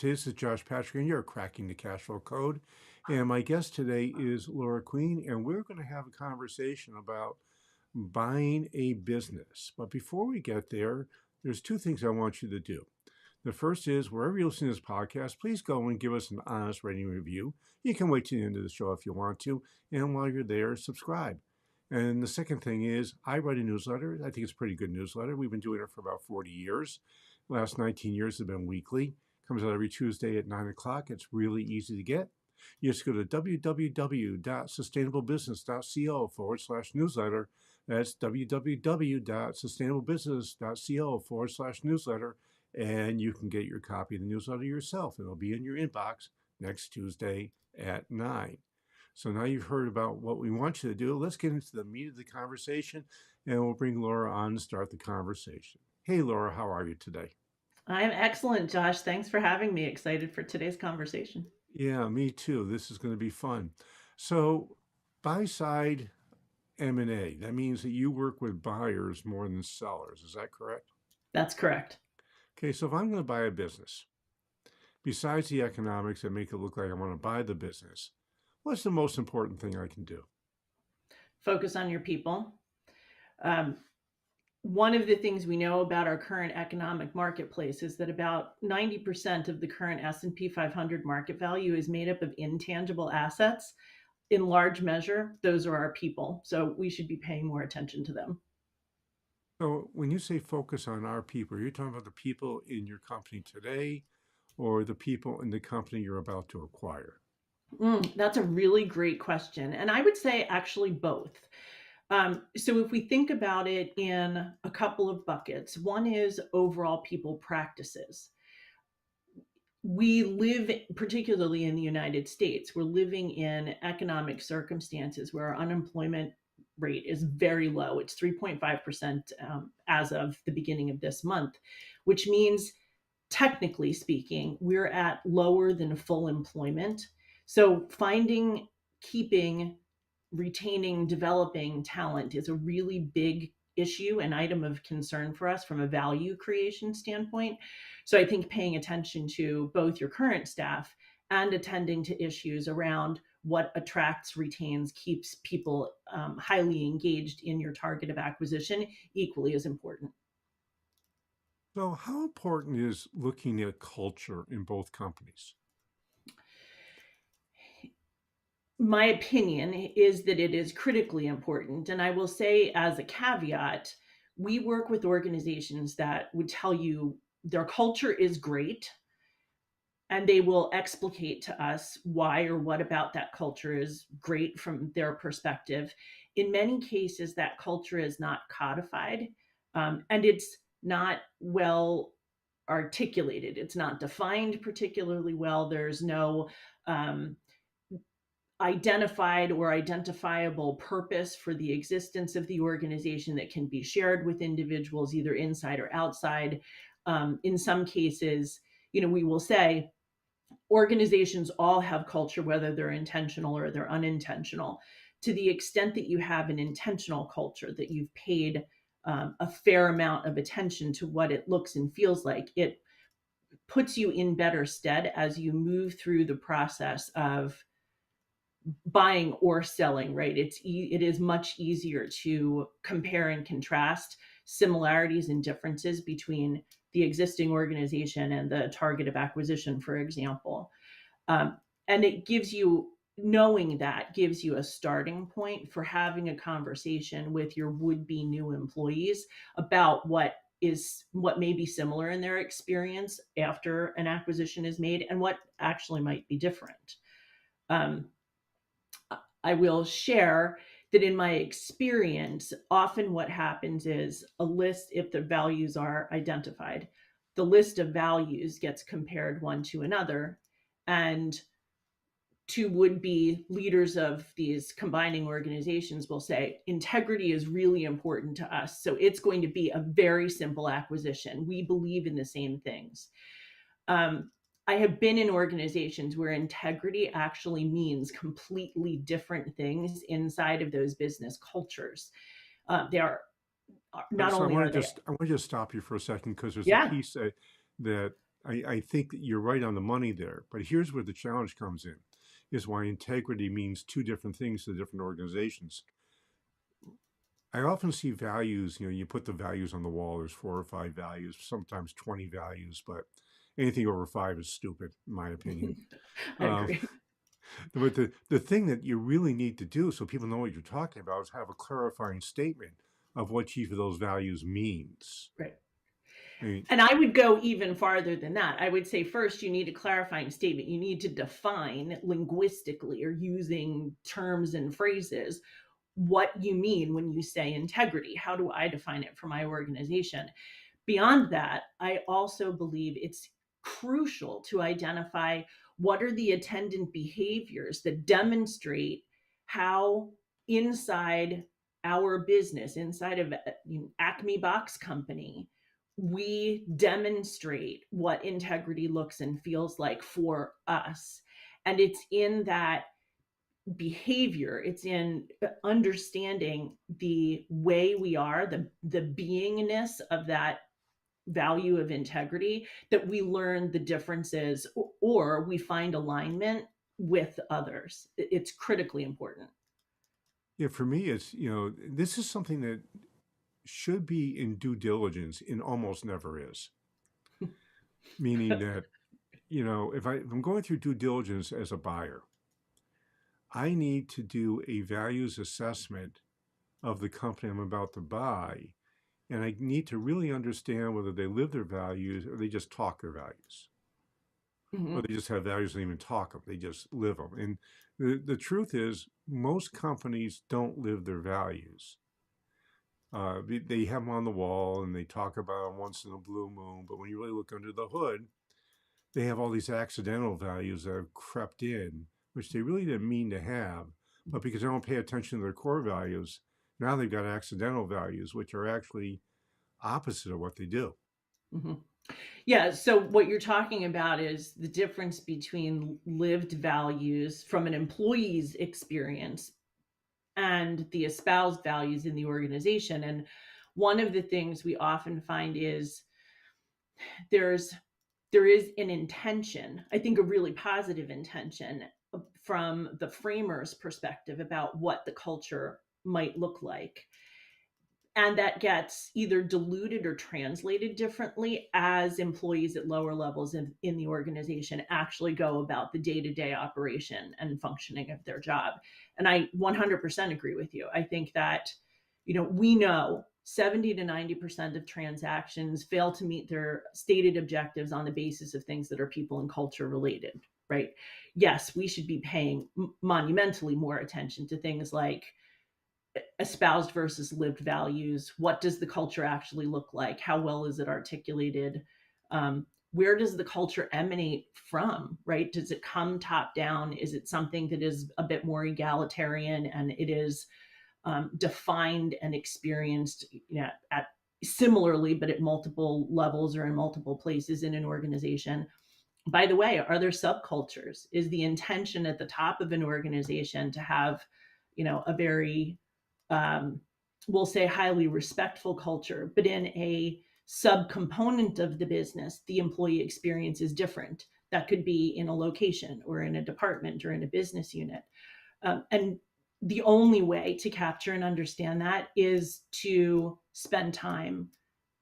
This is Josh Patrick, and you're cracking the cash flow code. And my guest today is Laura Queen, and we're going to have a conversation about buying a business. But before we get there, there's two things I want you to do. The first is wherever you listen to this podcast, please go and give us an honest rating review. You can wait to the end of the show if you want to. And while you're there, subscribe. And the second thing is I write a newsletter. I think it's a pretty good newsletter. We've been doing it for about 40 years. The last 19 years have been weekly. Comes out every Tuesday at 9 o'clock. It's really easy to get. You just go to www.sustainablebusiness.co/newsletter. That's www.sustainablebusiness.co/newsletter. And you can get your copy of the newsletter yourself. It'll be in your inbox next Tuesday at 9. So now you've heard about what we want you to do. Let's get into the meat of the conversation, and we'll bring Laura on to start the conversation. Hey, Laura, how are you today? I'm excellent, Josh. Thanks for having me. Excited for today's conversation. Yeah, me too. This is going to be fun. So, buy side M&A, that means that you work with buyers more than sellers. Is that correct? That's correct. Okay, so if I'm going to buy a business, besides the economics that make it look like I want to buy the business, what's the most important thing I can do? Focus on your people. Um, One of the things we know about our current economic marketplace is that about 90% of the current S&P 500 market value is made up of intangible assets. In large measure, those are our people. So we should be paying more attention to them. So, when you say focus on our people, are you talking about the people in your company today or the people in the company you're about to acquire? That's a really great question. And I would say actually both. So if we think about it in a couple of buckets, one is overall people practices. We live, particularly in the United States, we're living in economic circumstances where our unemployment rate is very low. It's 3.5% as of the beginning of this month, which means, technically speaking, we're at lower than full employment. So finding, keeping, retaining, developing talent is a really big issue, an item of concern for us from a value creation standpoint. So I think paying attention to both your current staff and attending to issues around what attracts, retains, keeps people highly engaged in your target of acquisition equally as important. So, how important is looking at culture in both companies? My opinion is that it is critically important. And I will say, as a caveat, we work with organizations that would tell you their culture is great and they will explicate to us why or what about that culture is great from their perspective. In many cases, that culture is not codified, and it's not well articulated. It's not defined particularly well. There's no um, identified or identifiable purpose for the existence of the organization that can be shared with individuals, either inside or outside. In some cases, we will say organizations all have culture, whether they're intentional or they're unintentional. To the extent that you have an intentional culture, that you've paid a fair amount of attention to what it looks and feels like, it puts you in better stead as you move through the process of buying or selling, right? It is much easier to compare and contrast similarities and differences between the existing organization and the target of acquisition, for example. And it gives you, knowing that gives you a starting point for having a conversation with your would-be new employees about what may be similar in their experience after an acquisition is made and what actually might be different. Um, I will share that in my experience, often what happens is a list, if the values are identified, the list of values gets compared one to another. And two would be leaders of these combining organizations will say, integrity is really important to us. So it's going to be a very simple acquisition. We believe in the same things. Um, I have been in organizations where integrity actually means completely different things inside of those business cultures. They are not So, only are they, I want to just stop you for a second because there's a yeah, piece that I think that you're right on the money there. But here's where the challenge comes in, is why integrity means two different things to different organizations. I often see values, you put the values on the wall, there's 4 or 5 values, sometimes 20 values, but anything over 5 is stupid, in my opinion. I Um, agree. but the thing that you really need to do so people know what you're talking about is have a clarifying statement of what each of those values means. Right. I mean, And I would go even farther than that. I would say first you need a clarifying statement. You need to define linguistically or using terms and phrases what you mean when you say integrity. How do I define it for my organization? Beyond that, I also believe it's crucial to identify what are the attendant behaviors that demonstrate how inside our business, inside of Acme Box Company, we demonstrate what integrity looks and feels like for us. And it's in that behavior, it's in understanding the way we are, the beingness of that value of integrity, that we learn the differences or we find alignment with others. It's critically important. yeah, for me, it's, this is something that should be in due diligence and almost never is. Meaning that, if I'm going through due diligence as a buyer, I need to do a values assessment of the company I'm about to buy. And I need to really understand whether they live their values or they just talk their values. Or Mhm. they just have values and even talk them. They just live them. And the truth is, most companies don't live their values. They have them on the wall and they talk about them once in a blue moon. But when you really look under the hood, they have all these accidental values that have crept in, which they really didn't mean to have. But because they don't pay attention to their core values, now they've got accidental values, which are actually opposite of what they do. Mhm. Yeah, so what you're talking about is the difference between lived values from an employee's experience and the espoused values in the organization. And one of the things we often find is there's there is an intention, I think a really positive intention from the framer's perspective about what the culture might look like. And that gets either diluted or translated differently as employees at lower levels in the organization actually go about the day-to-day operation and functioning of their job. And I 100% agree with you. I think that, we know 70 to 90% of transactions fail to meet their stated objectives on the basis of things that are people and culture related, right? Yes, we should be paying monumentally more attention to things like espoused versus lived values. What does the culture actually look like? How well is it articulated? Where does the culture emanate from, right? Does it come top down? Is it something that is a bit more egalitarian and it is defined and experienced, at similarly, but at multiple levels or in multiple places in an organization? By the way, are there subcultures? Is the intention at the top of an organization to have, a very um, we'll say highly respectful culture, but in a subcomponent of the business, the employee experience is different. That could be in a location or in a department or in a business unit. And the only way to capture and understand that is to spend time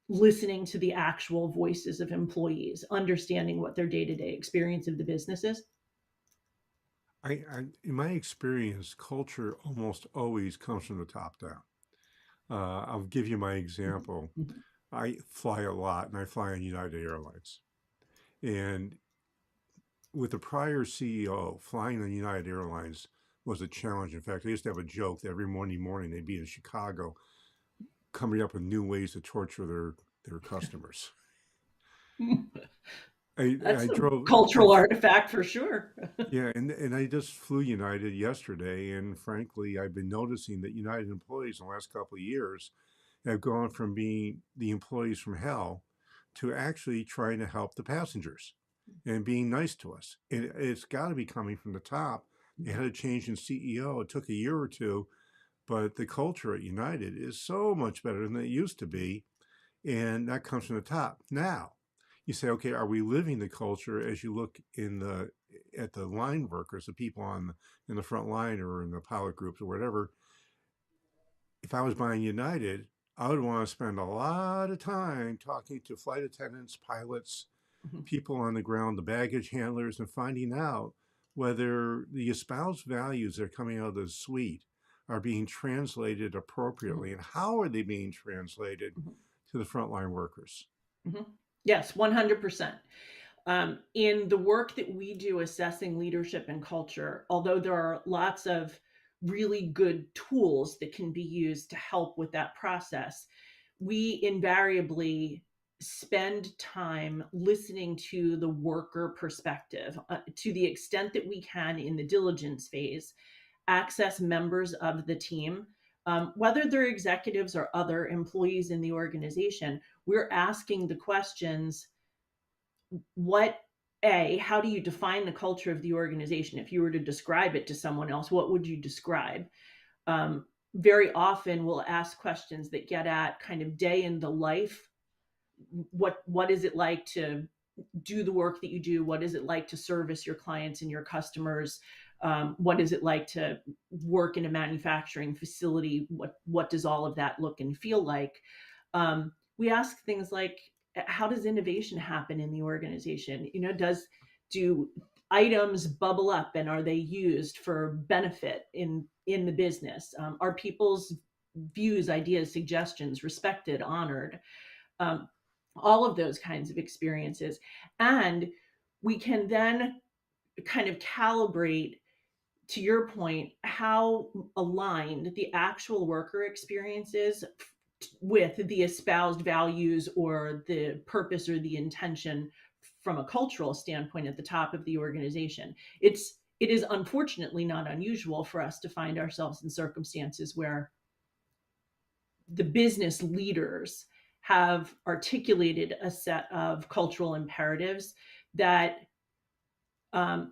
listening to the actual voices of employees, understanding what their day to day experience of the business is. In my experience, culture almost always comes from the top down. I'll give you my example. Mhm. I fly a lot and I fly on United Airlines. And with the prior CEO, flying on United Airlines was a challenge. In fact, they used to have a joke that every morning they'd be in Chicago coming up with new ways to torture their customers. I That's a drove, cultural artifact for sure. yeah, and I just flew United yesterday, and frankly, I've been noticing that United employees in the last couple of years have gone from being the employees from hell to actually trying to help the passengers and being nice to us. And it's got to be coming from the top. They had a change in CEO. It took a year or two, but the culture at United is so much better than it used to be. And that comes from the top. Now, you say, okay, are we living the culture as you look in the at the line workers, the people on in the front line or in the pilot groups or whatever? If I was buying United, I would want to spend a lot of time talking to flight attendants, pilots, Mhm, people on the ground, the baggage handlers, and finding out whether the espoused values that are coming out of the suite are being translated mhm, appropriately and how are they being translated mhm, to the frontline workers. mhm. Yes, 100%. In the work that we do assessing leadership and culture, although there are lots of really good tools that can be used to help with that process, we invariably spend time listening to the worker perspective to the extent that we can in the diligence phase, access members of the team. Whether they're executives or other employees in the organization, we're asking the questions: what how do you define the culture of the organization? If you were to describe it to someone else, what would you describe? Very often we'll ask questions that get at kind of day in the life. What is it like to do the work that you do? What is it like to service your clients and your customers? What is it like to work in a manufacturing facility? What does all of that look and feel like? We ask things like, how does innovation happen in the organization? You know, do items bubble up and are they used for benefit in the business? Are people's views, ideas, suggestions respected, honored? Um, all of those kinds of experiences. And we can then kind of calibrate, to your point, how aligned the actual worker experience is with the espoused values or the purpose or the intention from a cultural standpoint at the top of the organization. It is unfortunately not unusual for us to find ourselves in circumstances where the business leaders have articulated a set of cultural imperatives that are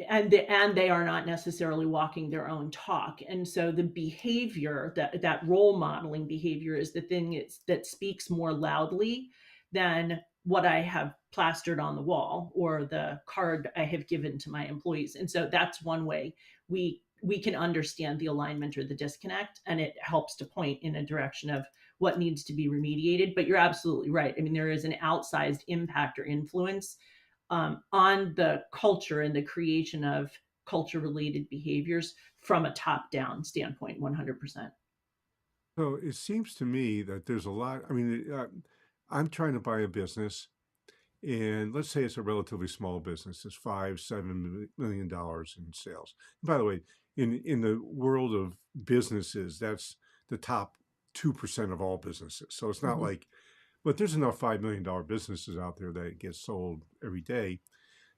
and they are not necessarily walking their own talk, and so the behavior, that role modeling behavior, is the thing that speaks more loudly than what I have plastered on the wall or the card I have given to my employees. And so that's one way we can understand the alignment or the disconnect, and it helps to point in a direction of what needs to be remediated. But you're absolutely right. I mean, there is an outsized impact or influence on the culture and the creation of culture related behaviors from a top down standpoint. 100%. So it seems to me that there's a lot. I mean, I'm trying to buy a business, and let's say it's a relatively small business. It's $5-7 million in sales. And by the way, in the world of businesses, that's the top 2% of all businesses. So it's not Mm-hmm. like, but there's enough $5 million businesses out there that get sold every day.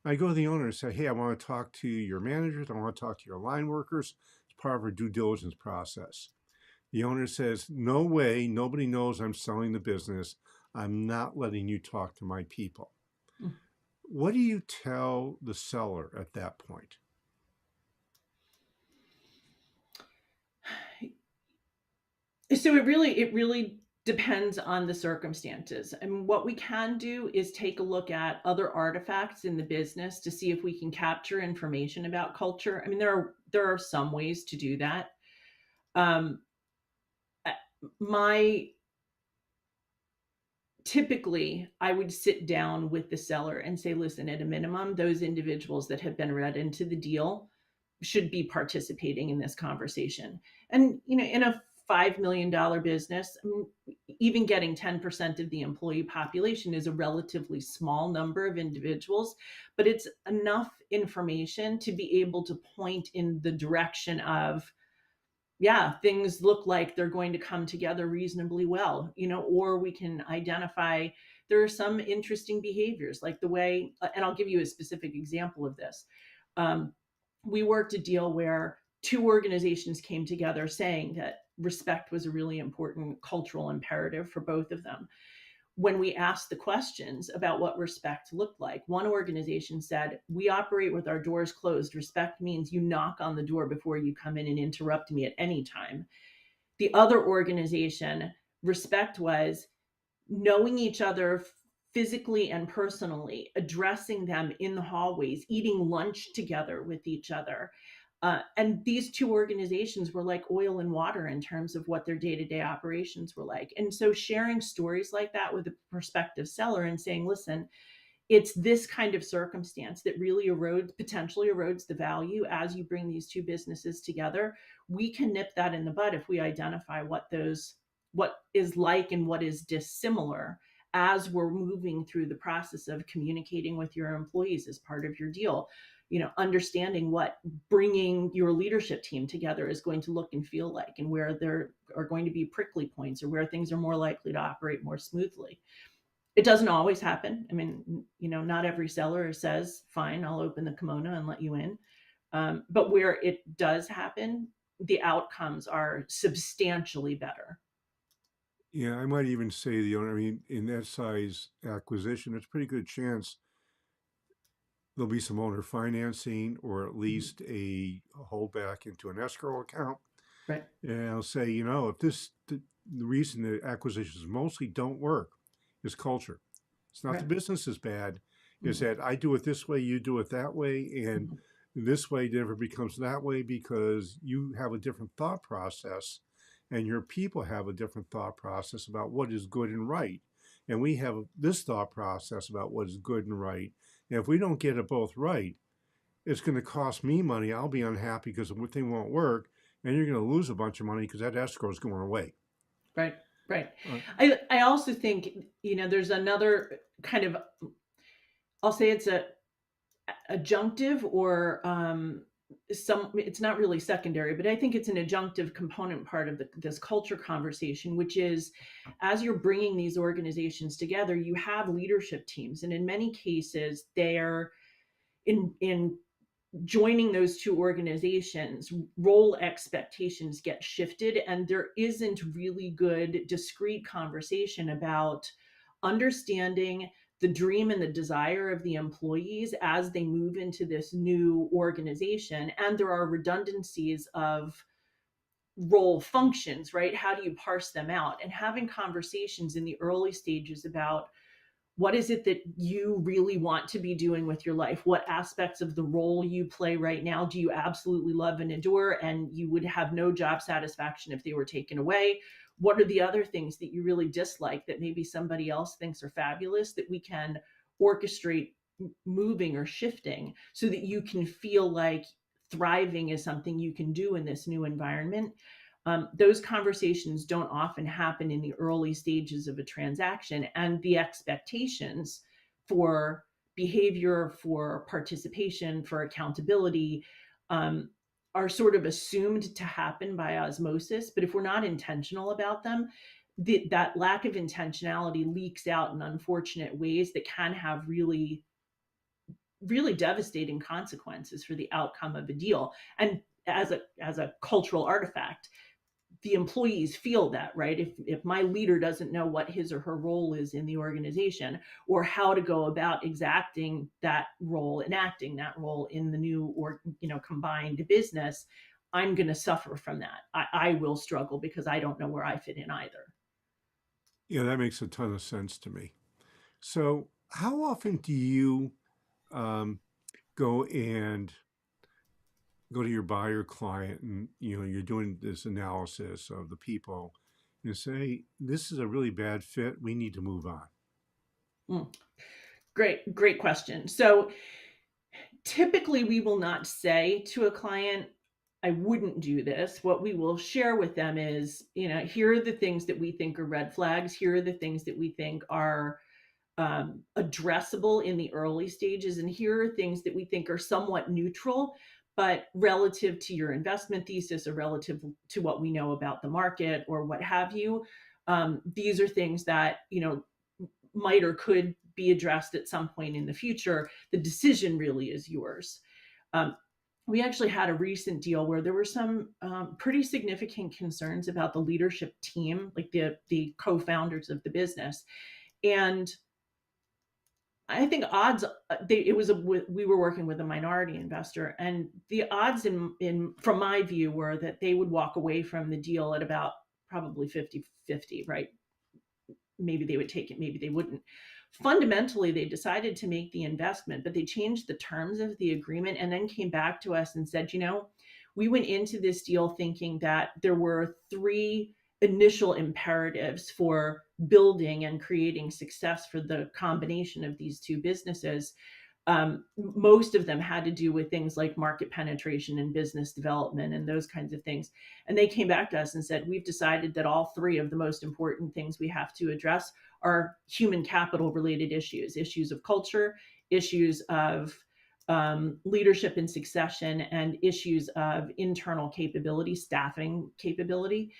I go to the owner and say, hey, I want to talk to your managers. I want to talk to your line workers. It's part of our due diligence process. The owner says, no way, nobody knows I'm selling the business. I'm not letting you talk to my people. What do you tell the seller at that point? So it really depends on the circumstances. And what we can do is take a look at other artifacts in the business to see if we can capture information about culture. I mean, there are some ways to do that. Um, uh, my Typically, I would sit down with the seller and say, listen, at a minimum, those individuals that have been read into the deal should be participating in this conversation. And, you know, in a $5 million business, I mean, even getting 10% of the employee population is a relatively small number of individuals, but it's enough information to be able to point in the direction of, yeah, things look like they're going to come together reasonably well, you know, or we can identify there are some interesting behaviors, like the way, and I'll give you a specific example of this. Um, we worked a deal where two organizations came together saying that respect was a really important cultural imperative for both of them. When we asked the questions about what respect looked like, one organization said, we operate with our doors closed. Respect means you knock on the door before you come in and interrupt me at any time. The other organization, respect was knowing each other physically and personally, addressing them in the hallways, eating lunch together with each other. And these two organizations were like oil and water in terms of what their day-to-day operations were like. And so sharing stories like that with a prospective seller and saying, listen, it's this kind of circumstance that really potentially erodes the value as you bring these two businesses together. We can nip that in the bud if we identify what is like and what is dissimilar as we're moving through the process of communicating with your employees as part of your deal. Understanding what bringing your leadership team together is going to look and feel like, and where there are going to be prickly points or where things are more likely to operate more smoothly. It doesn't always happen. I mean, not every seller says, fine, I'll open the kimono and let you in. But where it does happen, the outcomes are substantially better. Yeah, I might even say the owner, I mean, in that size acquisition, there's a pretty good chance there'll be some owner financing or at Mhm. least a holdback into an escrow account. Right. And I'll say, if the reason the acquisitions mostly don't work is culture. It's not the Right. business is bad. It's Mhm. that I do it this way, you do it that way, and Mhm. this way never becomes that way because you have a different thought process and your people have a different thought process about what is good and right. And we have this thought process about what is good and right. And if we don't get it both right, it's going to cost me money. I'll be unhappy because the thing won't work, and you're going to lose a bunch of money because that escrow is going away. Right. Right. Uh, I also think, there's another kind of, I'll say it's a adjunctive or it's not really secondary, but I think it's an adjunctive component part of this culture conversation, which is as you're bringing these organizations together, you have leadership teams, and in many cases they're in joining those two organizations, role expectations get shifted, and there isn't really good discrete conversation about understanding the dream and the desire of the employees as they move into this new organization. And there are redundancies of role functions, right? How do you parse them out? And having conversations in the early stages about what is it that you really want to be doing with your life? What aspects of the role you play right now do you absolutely love and adore, and you would have no job satisfaction if they were taken away? What are the other things that you really dislike that maybe somebody else thinks are fabulous that we can orchestrate moving or shifting so that you can feel like thriving is something you can do in this new environment? Those conversations don't often happen in the early stages of a transaction, and the expectations for behavior, for participation, for accountability um, are sort of assumed to happen by osmosis. But if we're not intentional about them, that lack of intentionality leaks out in unfortunate ways that can have really, really devastating consequences for the outcome of a deal. And as a cultural artifact, the employees feel that, right? If my leader doesn't know what his or her role is in the organization, or how to go about exacting that role, enacting that role in the new or combined business, I'm going to suffer from that. I will struggle because I don't know where I fit in either. yeah, that makes a ton of sense to me. So, how often do you um, go and go to your buyer client and you're doing this analysis of the people and say, this is a really bad fit. We need to move on. Mm. Great question. So typically we will not say to a client, I wouldn't do this. What we will share with them is, here are the things that we think are red flags. Here are the things that we think are addressable in the early stages. And here are things that we think are somewhat neutral, but relative to your investment thesis or relative to what we know about the market or what have you. These are things that, might or could be addressed at some point in the future. The decision really is yours. Um, we actually had a recent deal where there were some pretty significant concerns about the leadership team, like the co-founders of the business, and I think odds it was we were working with a minority investor, and the odds in from my view were that they would walk away from the deal at about probably 50-50, right? Maybe they would take it, maybe they wouldn't. Fundamentally, they decided to make the investment, but they changed the terms of the agreement and then came back to us and said, we went into this deal thinking that there were three initial imperatives for building and creating success for the combination of these two businesses. Most of them had to do with things like market penetration and business development and those kinds of things. And they came back to us and said, we've decided that all three of the most important things we have to address are human capital related issues of culture, issues of leadership and succession, and issues of internal capability, staffing capability.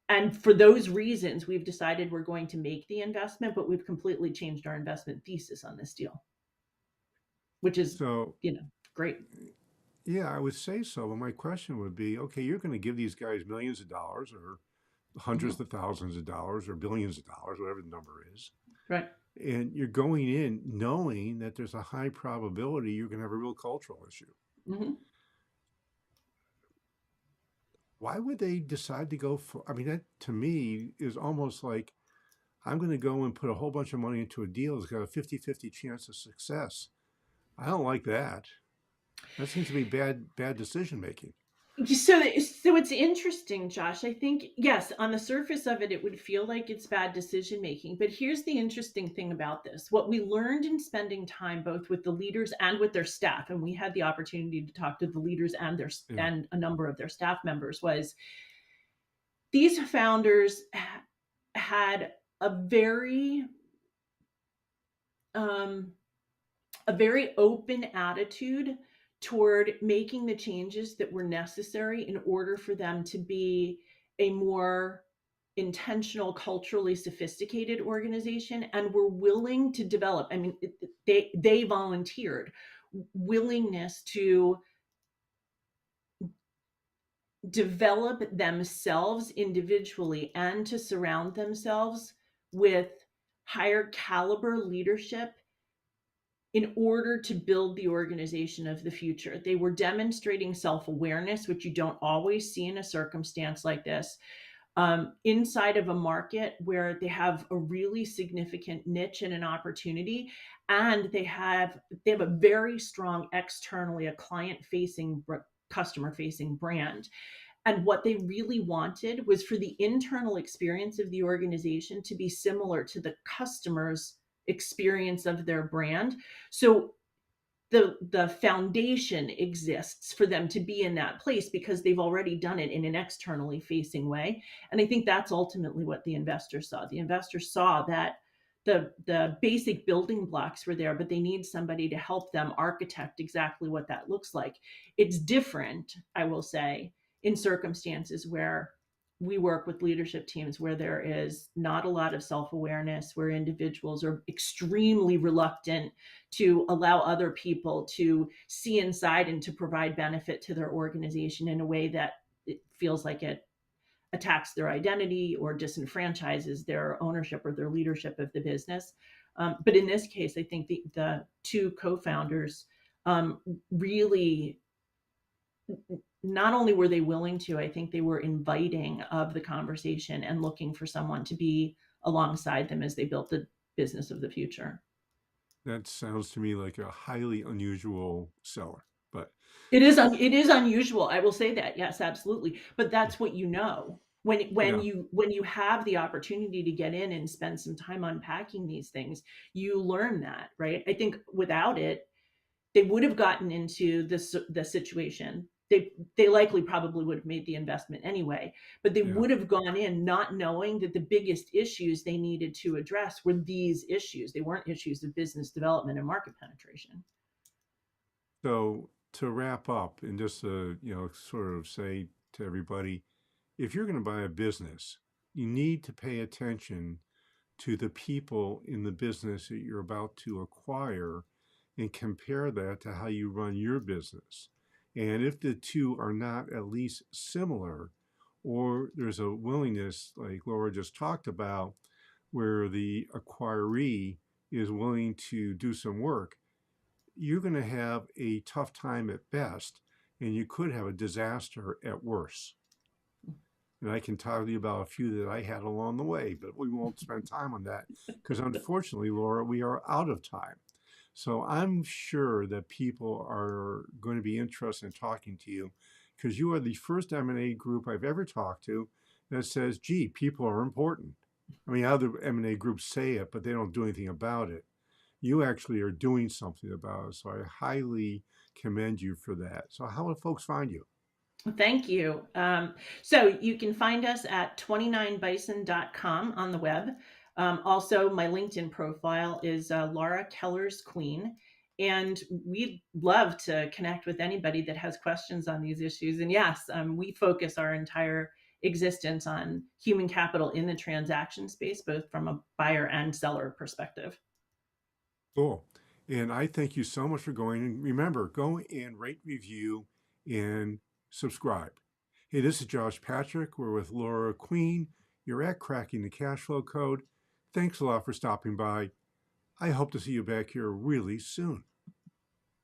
And for those reasons, we've decided we're going to make the investment, but we've completely changed our investment thesis on this deal, which is, So, great. yeah, I would say so. But my question would be, okay, you're going to give these guys millions of dollars or hundreds Mhm. of thousands of dollars or billions of dollars, whatever the number is. Right. And you're going in knowing that there's a high probability you're going to have a real cultural issue. Mhm. Why would they decide to go for? I mean, that to me is almost like I'm going to go and put a whole bunch of money into a deal that's got a 50-50 chance of success. I don't like that. That seems to be bad decision making. So it's interesting, Josh. I think, yes, on the surface of it, it would feel like it's bad decision making. But here's the interesting thing about this. What we learned in spending time both with the leaders and with their staff, and we had the opportunity to talk to the leaders and Yeah. and a number of their staff members, was these founders had a very um, a very open attitude toward making the changes that were necessary in order for them to be a more intentional, culturally sophisticated organization, and were willing to develop. I mean, they volunteered willingness to develop themselves individually and to surround themselves with higher caliber leadership in order to build the organization of the future. They were demonstrating self awareness, which you don't always see in a circumstance like this, inside of a market where they have a really significant niche and an opportunity, and they have a very strong externally, a client facing, customer facing brand. And what they really wanted was for the internal experience of the organization to be similar to the customer's experience of their brand. So the foundation exists for them to be in that place because they've already done it in an externally facing way. And I think that's ultimately what the investors saw. The investors saw that the basic building blocks were there, but they need somebody to help them architect exactly what that looks like. It's different, I will say, in circumstances where we work with leadership teams where there is not a lot of self-awareness, where individuals are extremely reluctant to allow other people to see inside and to provide benefit to their organization in a way that it feels like it attacks their identity or disenfranchises their ownership or their leadership of the business. But in this case, I think the two co-founders really, not only were they willing to, I think they were inviting of the conversation and looking for someone to be alongside them as they built the business of the future. That sounds to me like a highly unusual seller. But It is unusual. I will say that. Yes, absolutely. But yeah, that's what when yeah. you have the opportunity to get in and spend some time unpacking these things, you learn that, right? I think without it, they would have gotten into the situation. They likely probably would have made the investment anyway, but they Yeah. would have gone in not knowing that the biggest issues they needed to address were these issues. They weren't issues of business development and market penetration. So to wrap up and just sort of say to everybody, if you're going to buy a business, you need to pay attention to the people in the business that you're about to acquire and compare that to how you run your business. And if the two are not at least similar, or there's a willingness, like Laura just talked about, where the acquiree is willing to do some work, you're going to have a tough time at best, and you could have a disaster at worst. And I can tell you about a few that I had along the way, but we won't spend time on that because unfortunately, Laura, we are out of time. So I'm sure that people are going to be interested in talking to you because you are the first M&A group I've ever talked to that says, gee, people are important. I mean, other M&A groups say it, but they don't do anything about it. You actually are doing something about it. So I highly commend you for that. So how will folks find you? Thank you. So you can find us at 29bison.com on the web. Also, my LinkedIn profile is Laura Keller's Queen. And we'd love to connect with anybody that has questions on these issues. And yes, we focus our entire existence on human capital in the transaction space, both from a buyer and seller perspective. Cool. And I thank you so much for going. And remember, go and rate, review, and subscribe. Hey, this is Josh Patrick. We're with Laura Queen. You're at Cracking the Cash Flow Code. Thanks a lot for stopping by. I hope to see you back here really soon.